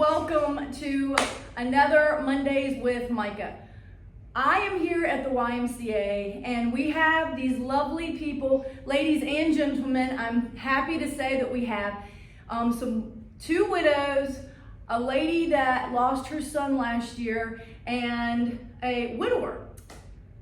welcome to another Mondays with Micah. I am here at the YMCA and we have these lovely people, ladies and gentlemen. I'm happy to say that we have two widows, a lady that lost her son last year, and a widower.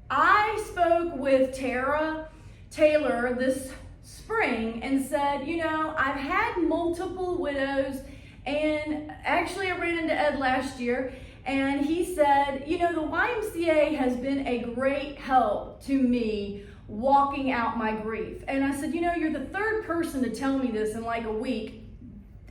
I spoke with Tara Taylor this spring and said, you know, I've had multiple widows, and actually I ran into Ed last year, and he said, you know, the YMCA has been a great help to me walking out my grief. And I said, you know, you're the third person to tell me this in like a week.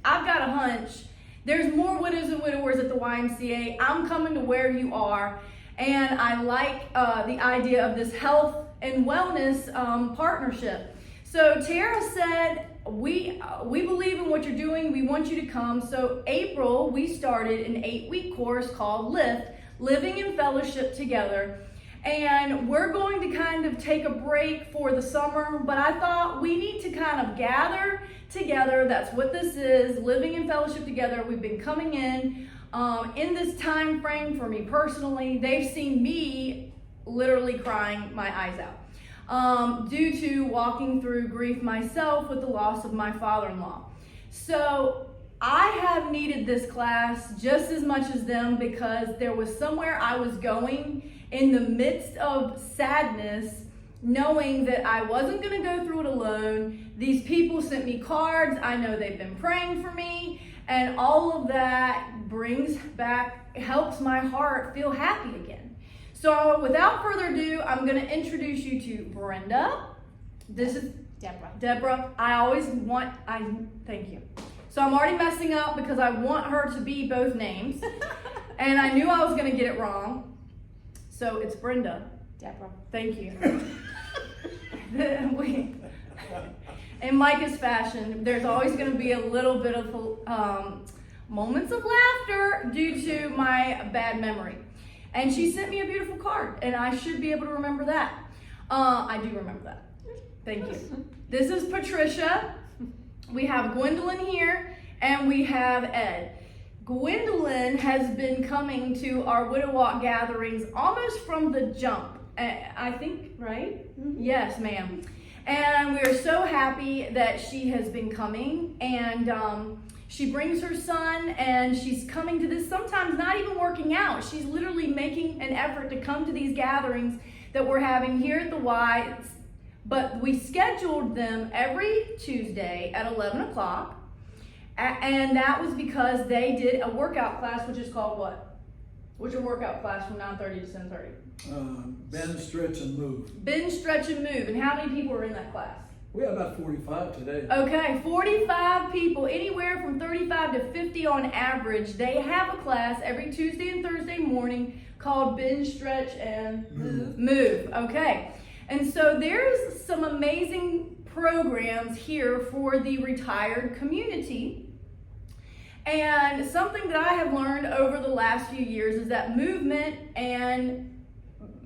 I've got a hunch there's more widows and widowers at the YMCA. I'm coming to where you are, and I like the idea of this health and wellness partnership. So Tara said, we believe in what you're doing. We want you to come. So April, we started an 8-week course called L.I.F.T, Living in Fellowship Together. And we're going to kind of take a break for the summer, but I thought we need to kind of gather together. That's what this is, living in fellowship together. We've been coming in this time frame for me personally. They've seen me literally crying my eyes out due to walking through grief myself with the loss of my father-in-law. So I have needed this class just as much as them, because there was somewhere I was going in the midst of sadness, knowing that I wasn't going to go through it alone. These people sent me cards. I know they've been praying for me, and all of that helps my heart feel happy again. So without further ado, I'm going to introduce you to Brenda. This is Deborah. Thank you. So I'm already messing up because I want her to be both names. And I knew I was going to get it wrong. So it's Brenda. Deborah. Thank you. In Micah's fashion, there's always going to be a little bit of moments of laughter due to my bad memory. And she sent me a beautiful card, and I should be able to remember that. I do remember that. Thank you. This is Patricia. We have Gwendolyn here, and we have Ed. Gwendolyn has been coming to our Widow Walk gatherings almost from the jump, I think, right? Mm-hmm. Yes, ma'am. And we are so happy that she has been coming, and she brings her son, and she's coming to this, sometimes not even working out. She's literally making an effort to come to these gatherings that we're having here at the Y. But we scheduled them every Tuesday at 11 o'clock. And that was because they did a workout class, which is called what? What's your workout class from 9:30 to 10:30? Bend, stretch, and move. Bend, stretch, and move. And how many people were in that class? We have about 45 today. Okay, 45 people, anywhere from 35 to 50 on average. They have a class every Tuesday and Thursday morning called Bend, Stretch, and Move. Okay. And so there's some amazing programs here for the retired community. And something that I have learned over the last few years is that movement and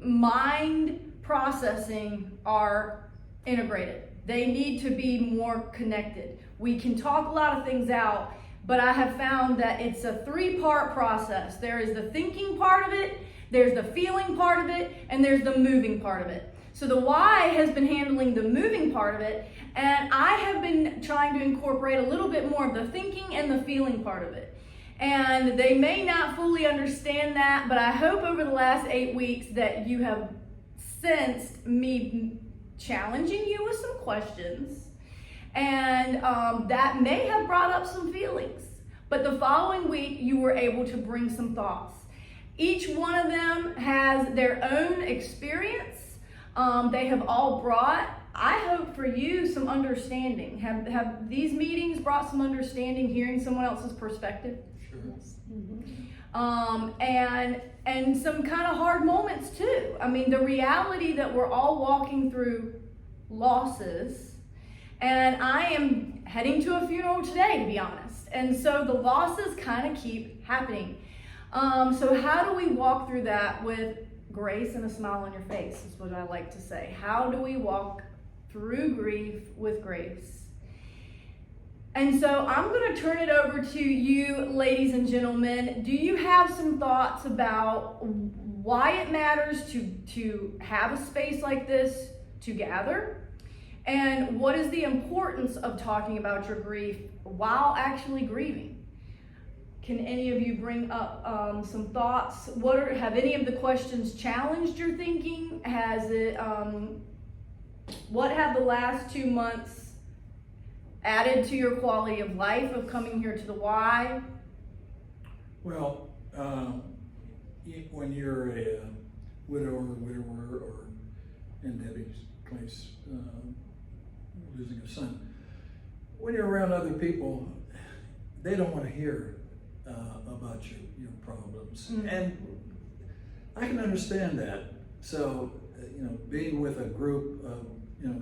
mind processing are integrated. They need to be more connected. We can talk a lot of things out, but I have found that it's a 3-part process. There is the thinking part of it, there's the feeling part of it, and there's the moving part of it. So the Y has been handling the moving part of it, and I have been trying to incorporate a little bit more of the thinking and the feeling part of it. And they may not fully understand that, but I hope over the last 8 weeks that you have sensed me challenging you with some questions, and that may have brought up some feelings. But the following week, you were able to bring some thoughts. Each one of them has their own experience. They have all brought, I hope for you, some understanding. Have these meetings brought some understanding, hearing someone else's perspective? Sure. Yes. Mm-hmm. And some kind of hard moments too. I mean, the reality that we're all walking through losses, and I am heading to a funeral today, to be honest. And so the losses kind of keep happening. So how do we walk through that with grace and a smile on your face, is what I like to say. How do we walk through grief with grace? And so I'm going to turn it over to you, ladies and gentlemen. Do you have some thoughts about why it matters to have a space like this to gather? And what is the importance of talking about your grief while actually grieving? Can any of you bring up some thoughts? Have any of the questions challenged your thinking? What have the last 2 months added to your quality of life of coming here to the Y? Well, when you're a widower, or in Debbie's case, losing a son, when you're around other people, they don't want to hear about your problems. Mm-hmm. And I can understand that. So, being with a group of,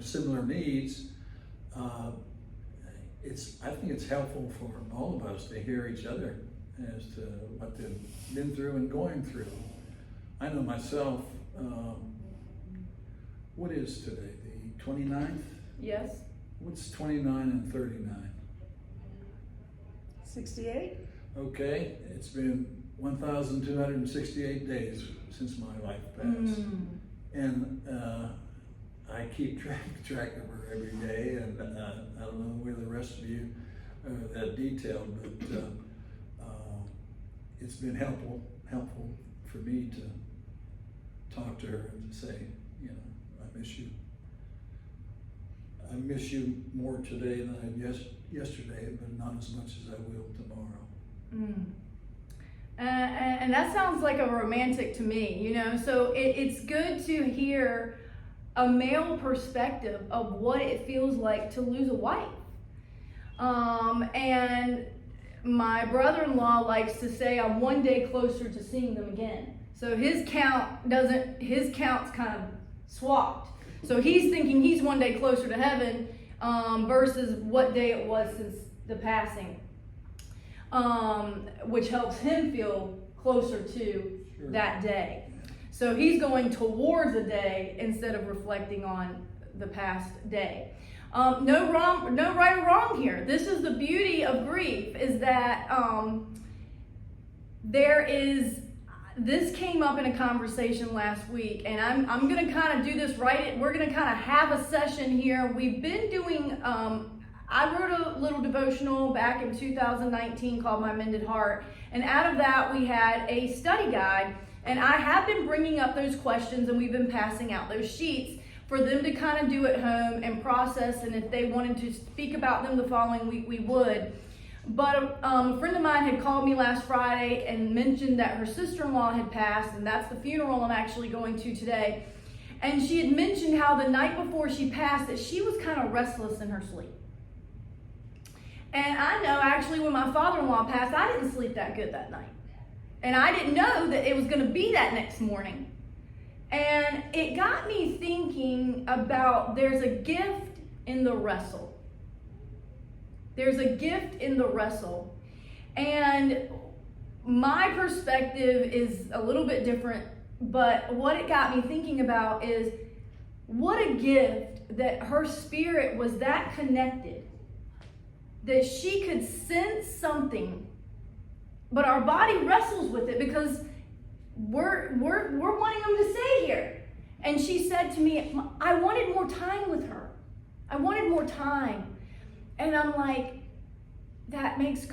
similar needs, I think it's helpful for all of us to hear each other as to what they've been through and going through. I know myself, what is today, the 29th? Yes. What's 29 and 39? 68? Okay, it's been 1,268 days since my wife passed. And I keep track of her every day, and I don't know where the rest of you are that detailed, but it's been helpful for me to talk to her and to say, I miss you. I miss you more today than I did yesterday, but not as much as I will tomorrow. And that sounds like a romantic to me, so it's good to hear a male perspective of what it feels like to lose a wife. And my brother-in-law likes to say I'm one day closer to seeing them again. So his count's kind of swapped. So he's thinking he's one day closer to heaven versus what day it was since the passing, which helps him feel closer to that day. So he's going towards a day instead of reflecting on the past day. No right or wrong here. This is the beauty of grief, is that this came up in a conversation last week, and I'm going to kind of do this right. We're going to kind of have a session here. We've been doing, I wrote a little devotional back in 2019 called My Mended Heart, and out of that we had a study guide, and I have been bringing up those questions, and we've been passing out those sheets for them to kind of do at home and process, and if they wanted to speak about them the following week, we would. But a friend of mine had called me last Friday and mentioned that her sister-in-law had passed, and that's the funeral I'm actually going to today. And she had mentioned how the night before she passed that she was kind of restless in her sleep. And I know actually when my father-in-law passed, I didn't sleep that good that night. And I didn't know that it was going to be that next morning. And it got me thinking about there's a gift in the wrestle. There's a gift in the wrestle. And my perspective is a little bit different, but what it got me thinking about is what a gift that her spirit was that connected, that she could sense something, but our body wrestles with it because we're wanting them to stay here. And she said to me, I wanted more time with her. I wanted more time. And I'm like, that makes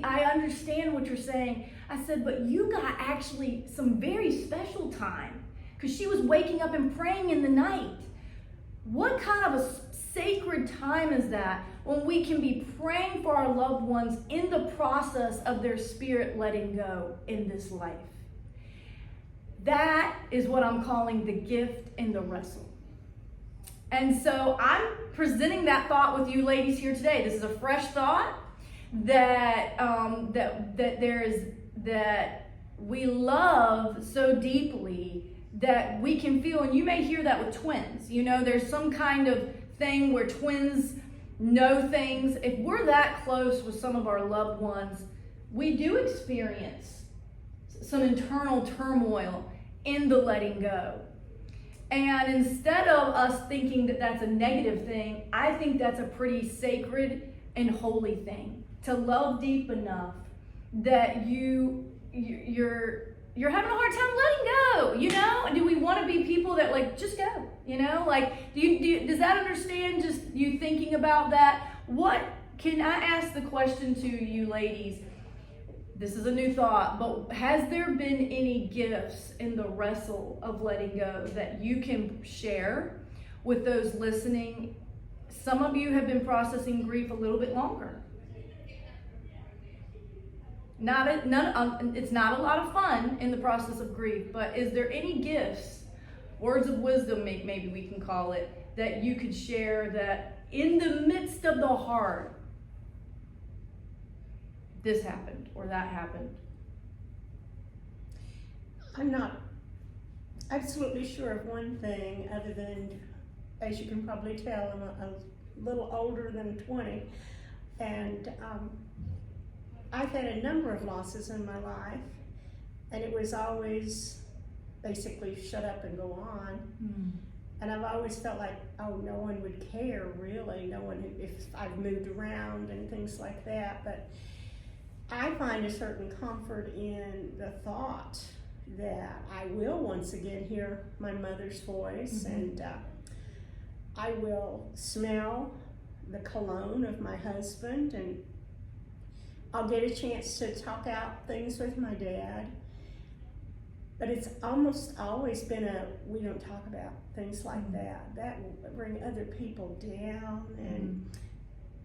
I understand what you're saying. I said, but you got actually some very special time, because she was waking up and praying in the night. What kind of a sacred time is that when we can be praying for our loved ones in the process of their spirit letting go in this life? That is what I'm calling the gift in the wrestle. And so I'm presenting that thought with you ladies here today. This is a fresh thought that we love so deeply that we can feel, and you may hear that with twins. There's some kind of thing where twins know things. If we're that close with some of our loved ones, we do experience some internal turmoil in the letting go. And instead of us thinking that that's a negative thing, I think that's a pretty sacred and holy thing, to love deep enough that you're having a hard time letting go, you know? And do we want to be people that like, just go, you know? Like, does that understand just you thinking about that? What, can I ask the question to you ladies? This is a new thought, but has there been any gifts in the wrestle of letting go that you can share with those listening? Some of you have been processing grief a little bit longer. It's not a lot of fun in the process of grief, but is there any gifts, words of wisdom maybe we can call it, that you could share that in the midst of the hard, this happened or that happened? I'm not absolutely sure of one thing other than, as you can probably tell, I'm a little older than 20, and I've had a number of losses in my life, and it was always basically shut up and go on. And I've always felt like, oh, no one would care, really. No one, if I've moved around and things like that. But I find a certain comfort in the thought that I will once again hear my mother's voice, and I will smell the cologne of my husband, and I'll get a chance to talk out things with my dad. But it's almost always been we don't talk about things like that. That will bring other people down, and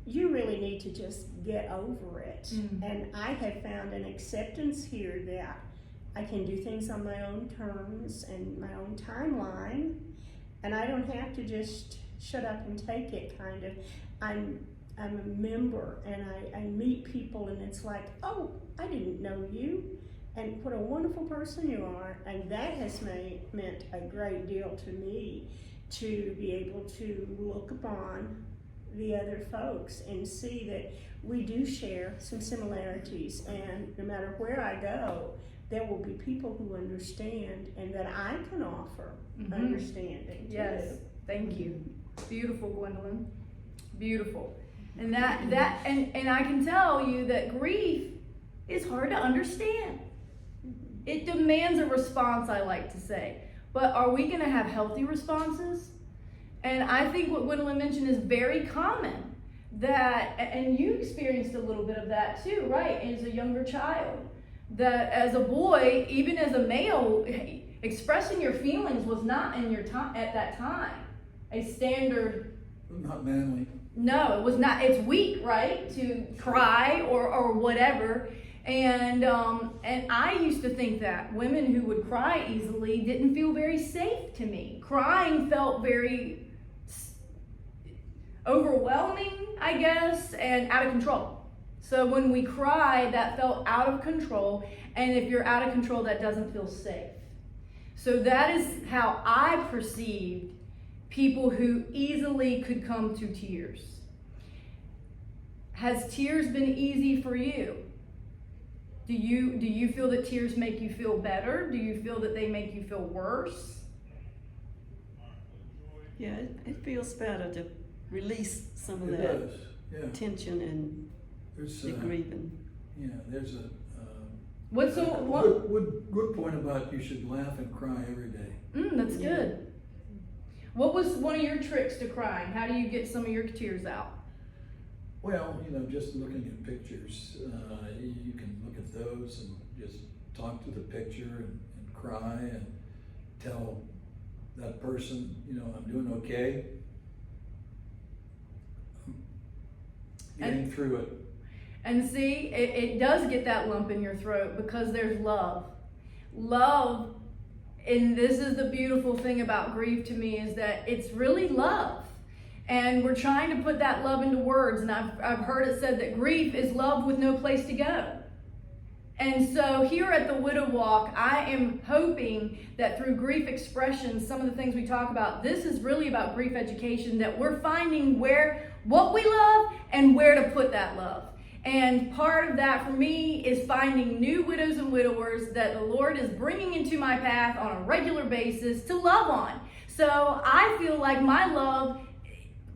you really need to just get over it. And I have found an acceptance here that I can do things on my own terms and my own timeline, and I don't have to just shut up and take it, kind of. I'm a member, and I meet people, and it's like, oh, I didn't know you, and what a wonderful person you are. And that has meant a great deal to me, to be able to look upon the other folks and see that we do share some similarities, and no matter where I go, there will be people who understand, and that I can offer understanding too. Yes, thank you. Beautiful, Gwendolyn. Beautiful. And and I can tell you that grief is hard to understand. It demands a response, I like to say. But are we going to have healthy responses? And I think what Gwendolyn mentioned is very common. That, and you experienced a little bit of that too, right? As a younger child. That as a boy, even as a male, expressing your feelings was not in your time at that time a standard. Not manly. No, it was not. It's weak, right? To cry or whatever. And I used to think that women who would cry easily didn't feel very safe to me. Crying felt very overwhelming, I guess, and out of control. So when we cry, that felt out of control. And if you're out of control, that doesn't feel safe. So that is how I perceived people who easily could come to tears. Has tears been easy for you? Do you feel that tears make you feel better? Do you feel that they make you feel worse? Yeah, it feels better to release some of It that does, yeah. tension and There's the grieving. Yeah, there's What's so what? good point about you should laugh and cry every day. That's good. What was one of your tricks to crying? How do you get some of your tears out? Well, just looking at pictures, you can look at those and just talk to the picture and cry and tell that person, I'm doing okay. I'm getting through it. And see, it does get that lump in your throat because there's love. Love, and this is the beautiful thing about grief to me, is that it's really love. And we're trying to put that love into words, and I've heard it said that grief is love with no place to go. And so here at the Widow Walk, I am hoping that through grief expressions, some of the things we talk about, this is really about grief education, that we're finding what we love and where to put that love. And part of that for me is finding new widows and widowers that the Lord is bringing into my path on a regular basis to love on. So I feel like my love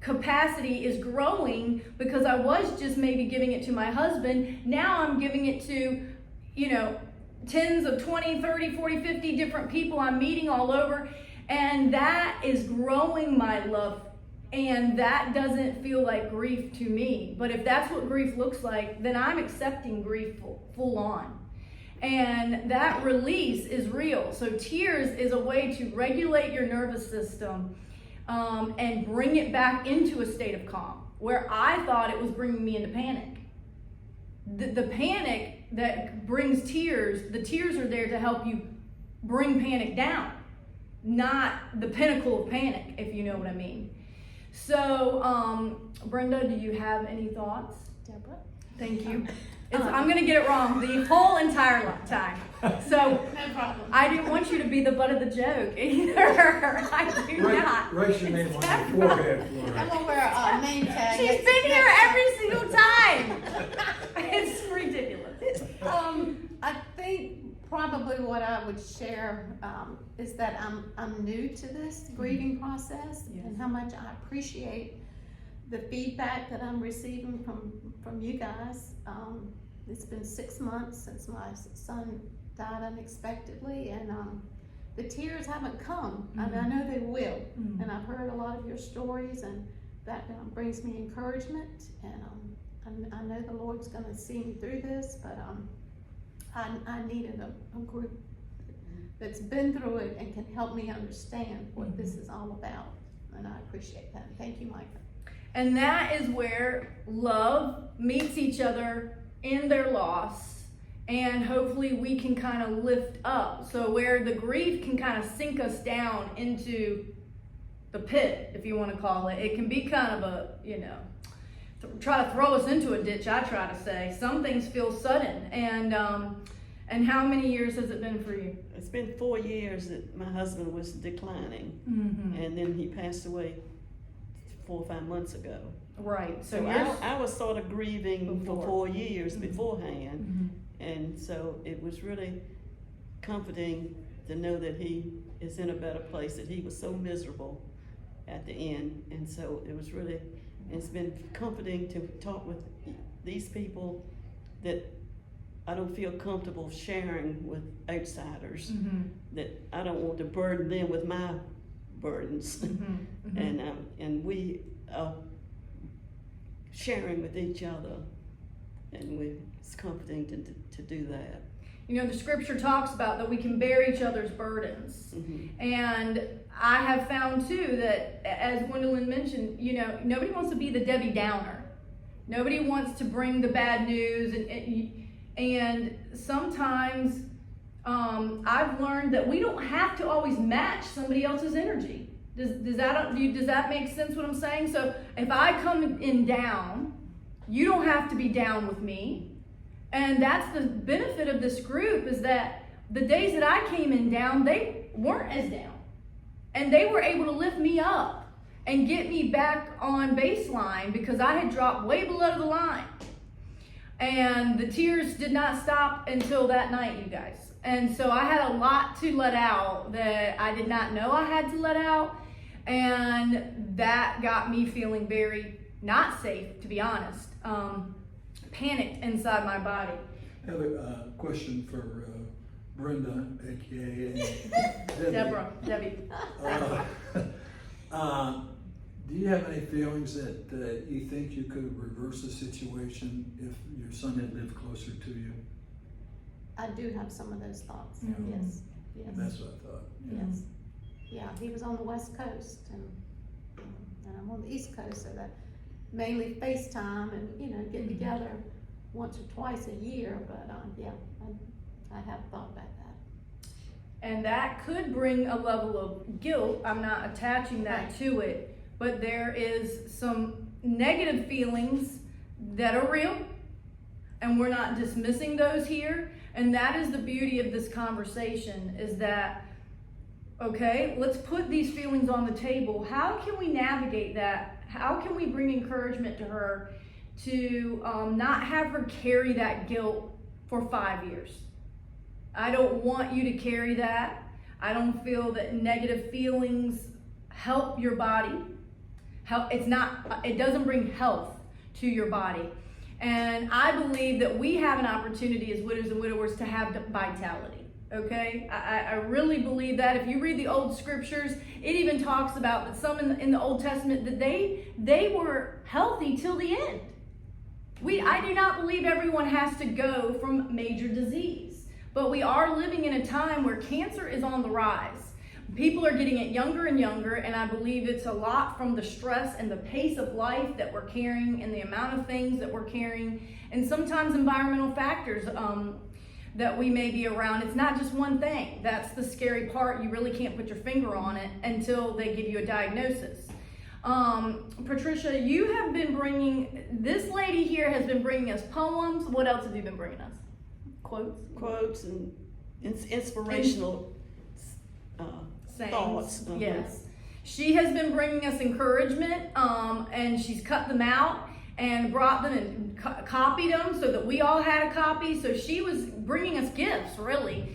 capacity is growing because I was just maybe giving it to my husband. Now I'm giving it to, you know, tens of 20, 30, 40, 50 different people I'm meeting all over. And that is growing my love. And that doesn't feel like grief to me. But if that's what grief looks like, then I'm accepting grief full on. And that release is real. So tears is a way to regulate your nervous system and bring it back into a state of calm, where I thought it was bringing me into panic. The panic that brings tears, the tears are there to help you bring panic down, not the pinnacle of panic, if you know what I mean. So, Brenda, do you have any thoughts? Deborah? Thank you. I'm going to get it wrong the whole entire time. So, No problem. I didn't want you to be the butt of the joke either. I do not. Write your name on your forehead for I'm her. gonna wear a name tag. She's next- been here next- every single time. It's ridiculous. I think probably what I would share is that I'm new to this grieving process, Yes. and how much I appreciate the feedback that I'm receiving from you guys. It's been 6 months since my son died unexpectedly, and the tears haven't come. And I know they will. Mhm. And I've heard a lot of your stories, and that brings me encouragement. And I know the Lord's going to see me through this, but I needed a group that's been through it and can help me understand what this is all about. And I appreciate that. Thank you, Micah. And that is where love meets each other in their loss, and hopefully we can kind of lift up. So where the grief can kind of sink us down into the pit, if you want to call it. It can be kind of a, you know, try to throw us into a ditch, I try to say. Some things feel sudden. And how many years has it been for you? It's been 4 years that my husband was declining, Mm-hmm. and then he passed away 4 or 5 months ago. Right. So, So you're I was sort of grieving Before. for 4 years Mhm. beforehand, Mhm. and so it was really comforting to know that he is in a better place, that he was so miserable at the end. And so it was really, it's been comforting to talk with these people that I don't feel comfortable sharing with outsiders, Mhm. that I don't want to burden them with my burdens. Mhm. Mhm. And we are sharing with each other, and it's comforting to do that. You know, the scripture talks about that we can bear each other's burdens. Mm-hmm. And I have found too that, as Gwendolyn mentioned, you know, nobody wants to be the Debbie Downer. Nobody wants to bring the bad news, and sometimes I've learned that we don't have to always match somebody else's energy. Does that make sense what I'm saying? So if I come in down, you don't have to be down with me. And that's the benefit of this group, is that the days that I came in down, they weren't as down. And they were able to lift me up and get me back on baseline, because I had dropped way below the line. And the tears did not stop until that night, you guys. And so I had a lot to let out that I did not know I had to let out. And that got me feeling very not safe, to be honest. Panicked inside my body. I have a question for Brenda, aka Debbie. Do you have any feelings that you think you could reverse the situation if your son had lived closer to you? I do have some of those thoughts. Mhm. Yes. Yes. That's what I thought. Yes. Yeah, he was on the West Coast, and I'm on the East Coast, so that mainly FaceTime and, you know, get together once or twice a year. But yeah, I have thought about that. And that could bring a level of guilt. I'm not attaching that Right. to it, but there is some negative feelings that are real, and we're not dismissing those here. And that is the beauty of this conversation, is that, okay, let's put these feelings on the table. How can we navigate that? How can we bring encouragement to her to not have her carry that guilt for 5 years? I don't want you to carry that. I don't feel that negative feelings help your body. it doesn't bring health to your body. And I believe that we have an opportunity as widows and widowers to have vitality. Okay, I really believe that. If you read the old scriptures, it even talks about that some in the Old Testament that they were healthy till the end. I do not believe everyone has to go from major disease, but we are living in a time where cancer is on the rise. People are getting it younger and younger, and I believe it's a lot from the stress and the pace of life that we're carrying and the amount of things that we're carrying, and sometimes environmental factors that we may be around. It's not just one thing. That's the scary part. You really can't put your finger on it until they give you a diagnosis. Patricia, you have been this lady here has been bringing us poems. What else have you been bringing us? Quotes and inspirational thoughts. Yes. She has been bringing us encouragement, and she's cut them out and brought them and copied them so that we all had a copy. So she was bringing us gifts, really,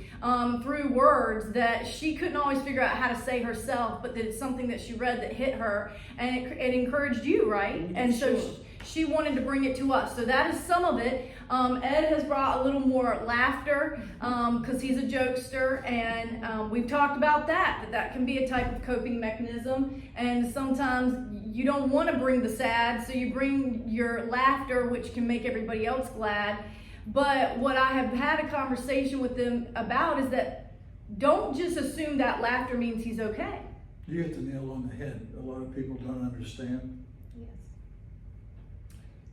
through words that she couldn't always figure out how to say herself, but that it's something that she read that hit her, and it encouraged you, right? Mm-hmm. And so sure. she wanted to bring it to us. So that is some of it. Ed has brought a little more laughter because he's a jokester, and we've talked about that can be a type of coping mechanism. And sometimes you don't want to bring the sad, so you bring your laughter, which can make everybody else glad. But what I have had a conversation with them about is that don't just assume that laughter means he's okay. You hit the nail on the head. A lot of people don't understand Yes.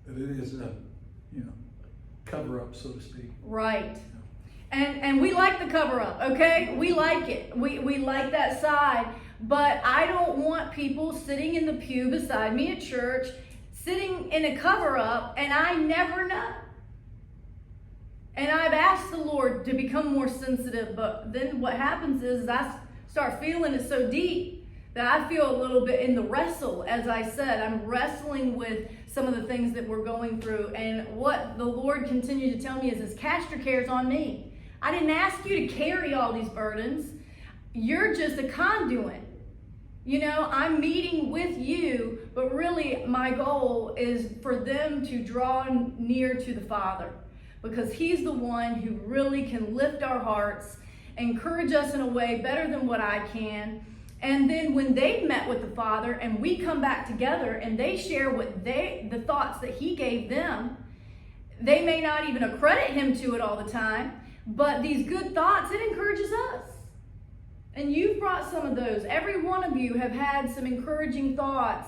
that it is a, cover up, so to speak. Right. And we like the cover up, okay? We like it. We like that side. But I don't want people sitting in the pew beside me at church, sitting in a cover up, and I never know. And I've asked the Lord to become more sensitive, but then what happens is I start feeling it so deep that I feel a little bit in the wrestle. As I said, I'm wrestling with some of the things that we're going through. And what the Lord continued to tell me is cast your cares on me. I didn't ask you to carry all these burdens. You're just a conduit. I'm meeting with you, but really my goal is for them to draw near to the Father, because he's the one who really can lift our hearts, encourage us in a way better than what I can. And then when they've met with the Father and we come back together and they share the thoughts that he gave them, they may not even accredit him to it all the time, but these good thoughts, it encourages us. And you've brought some of those. Every one of you have had some encouraging thoughts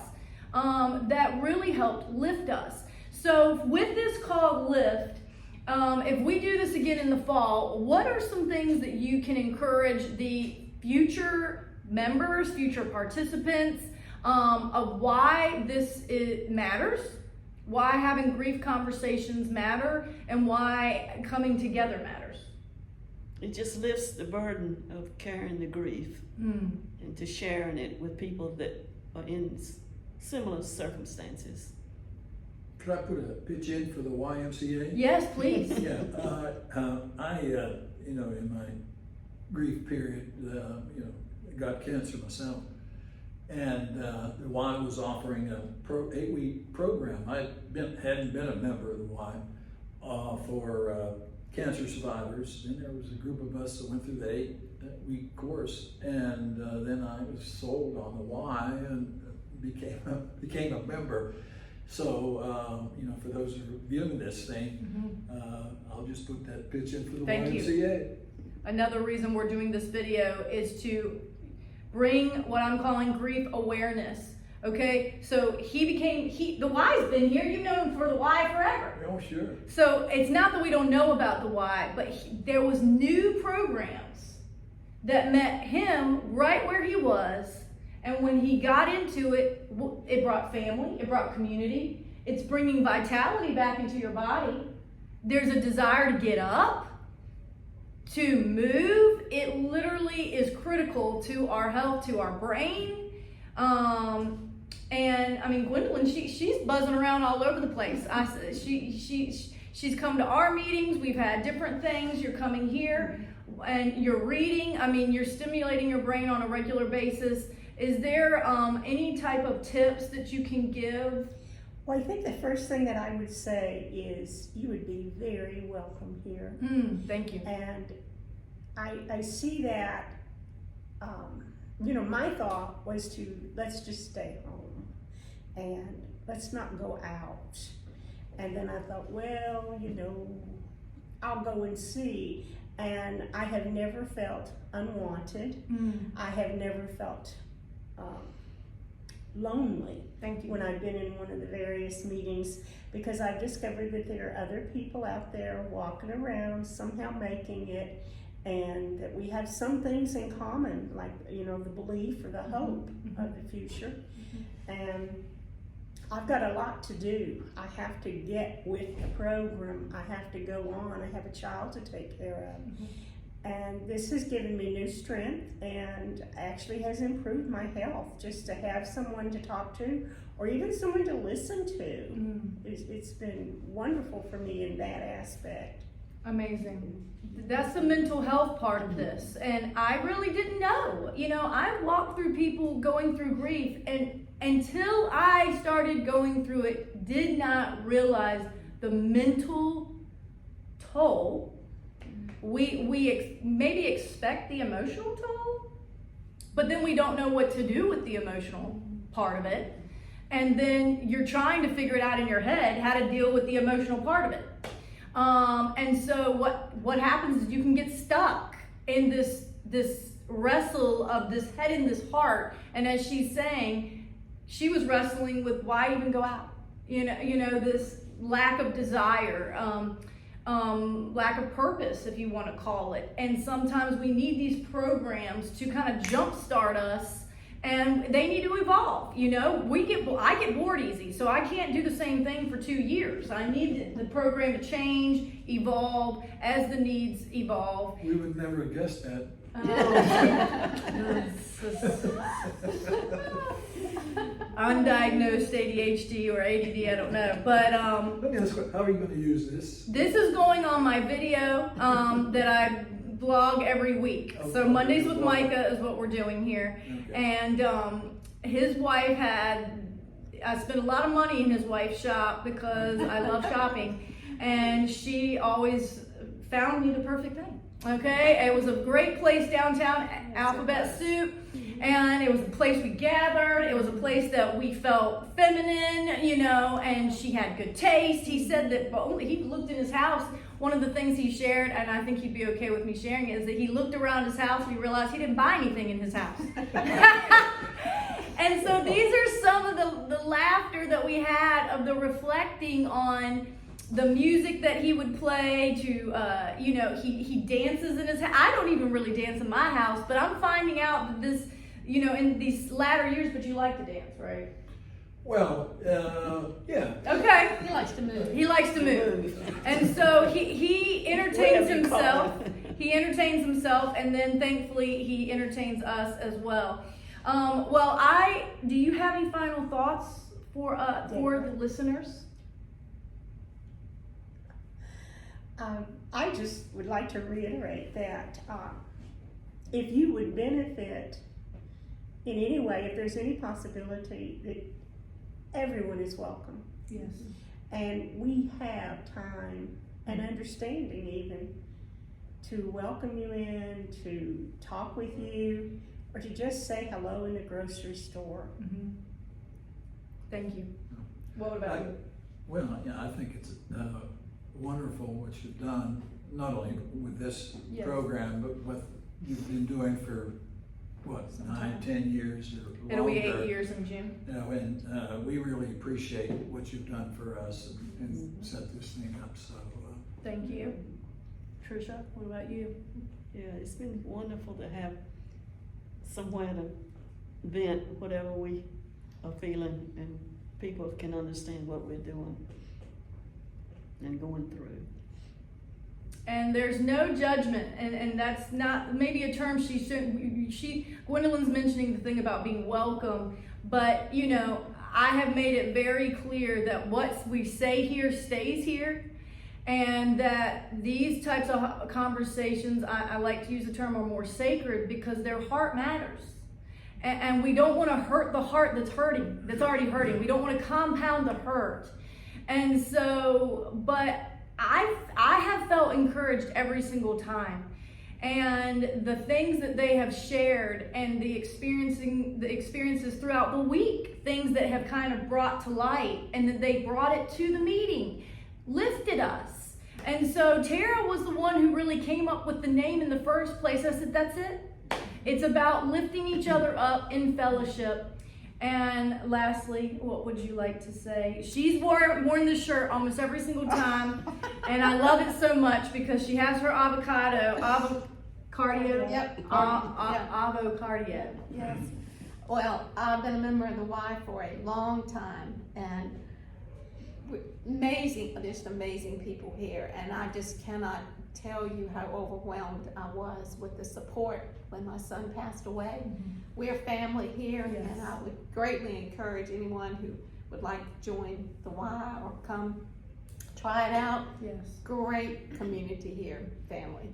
that really helped lift us. So with this called Lift, if we do this again in the fall, what are some things that you can encourage the future members, future participants, of why this matters, why having grief conversations matter, and why coming together matters? It just lifts the burden of carrying the grief and to sharing it with people that are in similar circumstances. Could I put a pitch in for the YMCA? Yes, please. Yeah, in my grief period, got cancer myself, and the Y was offering a 8-week program. I hadn't been a member of the Y for cancer survivors, and there was a group of us that went through the 8-week course, and then I was sold on the Y and became a member. So, for those who are viewing this thing, I'll just put that pitch in for the Thank YMCA. you. Another reason we're doing this video is to bring what I'm calling grief awareness. Okay, so the Y's been here. You've known him for the Y forever. Oh, sure. So it's not that we don't know about the Y, but there was new programs that met him right where he was. And when he got into it, it brought family, it brought community. It's bringing vitality back into your body. There's a desire to get up, to move. It literally is critical to our health, to our brain. And I mean, Gwendolyn, she's buzzing around all over the place. She's come to our meetings. We've had different things. You're coming here and you're reading. I mean, you're stimulating your brain on a regular basis. Is there any type of tips that you can give? Well, I think the first thing that I would say is you would be very welcome here. Thank you. And I see that, you know, my thought was let's just stay home and let's not go out. And then I thought, well, you know, I'll go and see. And I have never felt unwanted. I have never felt lonely. Thank you. When I've been in one of the various meetings, because I've discovered that there are other people out there walking around, somehow making it, and that we have some things in common, like, you know, the belief or the hope of the future. And I've got a lot to do. I have to get with the program. I have to go on. I have a child to take care of. And this has given me new strength and actually has improved my health, just to have someone to talk to or even someone to listen to. It's been wonderful for me in that aspect. Amazing. That's the mental health part of this. And I really didn't know. You know, I walked through people going through grief, and until I started going through it, did not realize the mental toll. We maybe expect the emotional toll, but then we don't know what to do with the emotional part of it. And then you're trying to figure it out in your head how to deal with the emotional part of it. And so what happens is you can get stuck in this wrestle of this head and this heart. And as she's saying, she was wrestling with why even go out? You know, this lack of desire, lack of purpose, if you want to call it. And sometimes we need these programs to kind of jumpstart us, and they need to evolve. You know, I get bored easy, so I can't do the same thing for 2 years. I need the program to change, evolve as the needs evolve. We would never have guessed that. Undiagnosed ADHD or ADD, I don't know. But Let me ask you, how are you going to use this? this is going on my video that I vlog every week. So Mondays with Micah is what we're doing here. Okay. And his wife I spent a lot of money in his wife's shop because I love shopping. And she always found me the perfect thing. Okay, it was a great place downtown, Alphabet Soup, and it was a place we gathered. It was a place that we felt feminine, you know, and she had good taste. He said that he looked in his house. One of the things he shared, and I think he'd be okay with me sharing it, is that he looked around his house and he realized he didn't buy anything in his house. And so these are some of the laughter that we had of the reflecting on the music that he would play to, you know, he dances in his house. I don't even really dance in my house, but I'm finding out that this, you know, in these latter years, but you like to dance, right? Well, yeah. Okay. He likes to move. He likes to move. And so he entertains himself. He entertains himself, and then thankfully he entertains us as well. Do you have any final thoughts for the listeners? I just would like to reiterate that if you would benefit in any way, if there's any possibility, that everyone is welcome. Yes. And we have time and understanding even to welcome you in, to talk with you, or to just say hello in the grocery store. Mm-hmm. Thank you. What about you? Well, yeah, I think it's wonderful what you've done, not only with this Yes. program, but what you've been doing for, what, 9, 10 years or longer. It'll be 8 years in June. You know, and we really appreciate what you've done for us and set this thing up, so. Thank you. Trisha, what about you? Yeah, it's been wonderful to have somewhere to vent whatever we are feeling, and people can understand what we're doing and going through. And there's no judgment, and that's not maybe a term Gwendolyn's mentioning the thing about being welcome, but you know, I have made it very clear that what we say here stays here, and that these types of conversations, I like to use the term, are more sacred because their heart matters. And we don't want to hurt the heart that's hurting, that's already hurting. We don't want to compound the hurt. And so, but I have felt encouraged every single time. And the things that they have shared and the experiences throughout the week, things that have kind of brought to light and that they brought it to the meeting, lifted us. And so Tara was the one who really came up with the name in the first place. I said, that's it. It's about lifting each other up in fellowship. And lastly, what would you like to say? She's worn this shirt almost every single time, and I love it so much because she has her avocardio. Yep. Avocardio. Yes. Well, I've been a member of the Y for a long time, and just amazing people here, and I just cannot tell you how overwhelmed I was with the support when my son passed away. Mm-hmm. We're family here, Yes. and I would greatly encourage anyone who would like to join the Y or come try it out. Yes. Great community here, family.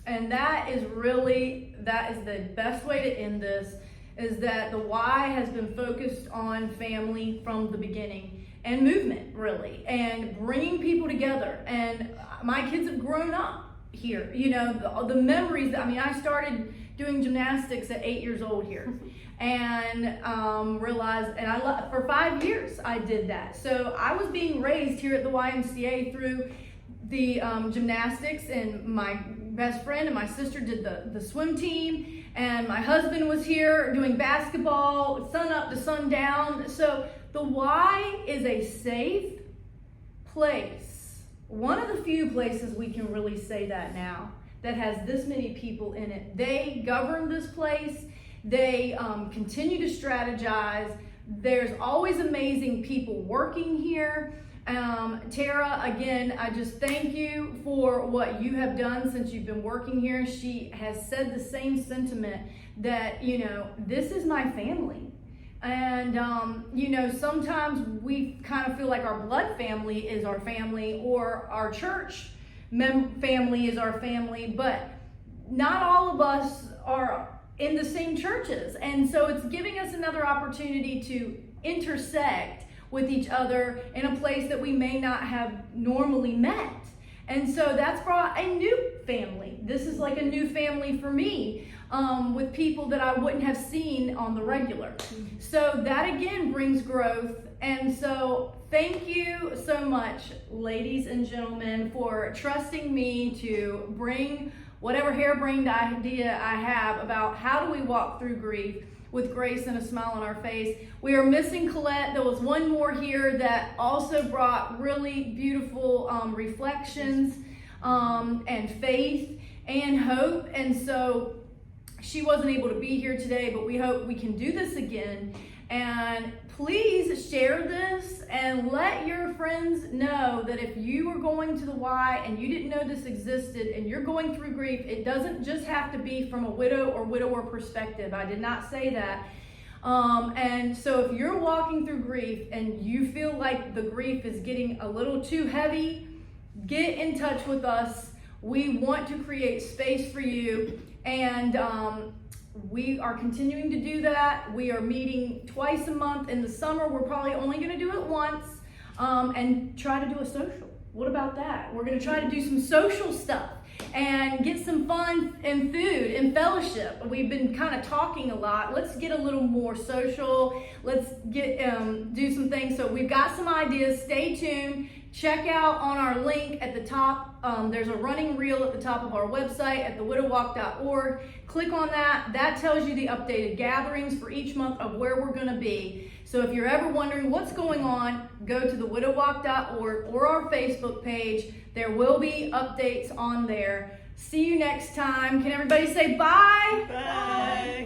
And that is the best way to end this, is that the Y has been focused on family from the beginning and movement, really, and bringing people together. And my kids have grown up here. You know, the memories, I started doing gymnastics at 8 years old here. And realized, and for 5 years I did that. So I was being raised here at the YMCA through the gymnastics, and my best friend and my sister did the swim team, and my husband was here doing basketball, sun up to sundown. So the Y is a safe place. One of the few places we can really say that now, that has this many people in it. They govern this place. They continue to strategize. There's always amazing people working here. Tara, again, I just thank you for what you have done since you've been working here. She has said the same sentiment that, you know, this is my family. And, you know, sometimes we kind of feel like our blood family is our family, or our church family is our family, but not all of us are in the same churches. And so it's giving us another opportunity to intersect with each other in a place that we may not have normally met. And so that's brought a new family. This is like a new family for me, with people that I wouldn't have seen on the regular. So that again brings growth. And so thank you so much, ladies and gentlemen, for trusting me to bring whatever harebrained idea I have about how do we walk through grief with grace and a smile on our face. We are missing Colette. There was one more here that also brought really beautiful reflections and faith and hope. And so she wasn't able to be here today, but we hope we can do this again. And please share this and let your friends know that if you are going to the Y and you didn't know this existed and you're going through grief, it doesn't just have to be from a widow or widower perspective. I did not say that. And so if you're walking through grief and you feel like the grief is getting a little too heavy, get in touch with us. We want to create space for you. And we are continuing to do that. We are meeting twice a month. In the summer, we're probably only going to do it once, and try to do a social. What about that? We're going to try to do some social stuff and get some fun and food and fellowship. We've been kind of talking a lot. Let's get a little more social. Let's get do some things. So we've got some ideas. Stay tuned. Check out on our link at the top. There's a running reel at the top of our website at thewidowwalk.org. Click on that. That tells you the updated gatherings for each month of where we're going to be. So if you're ever wondering what's going on, go to thewidowwalk.org or our Facebook page. There will be updates on there. See you next time. Can everybody say bye? Bye.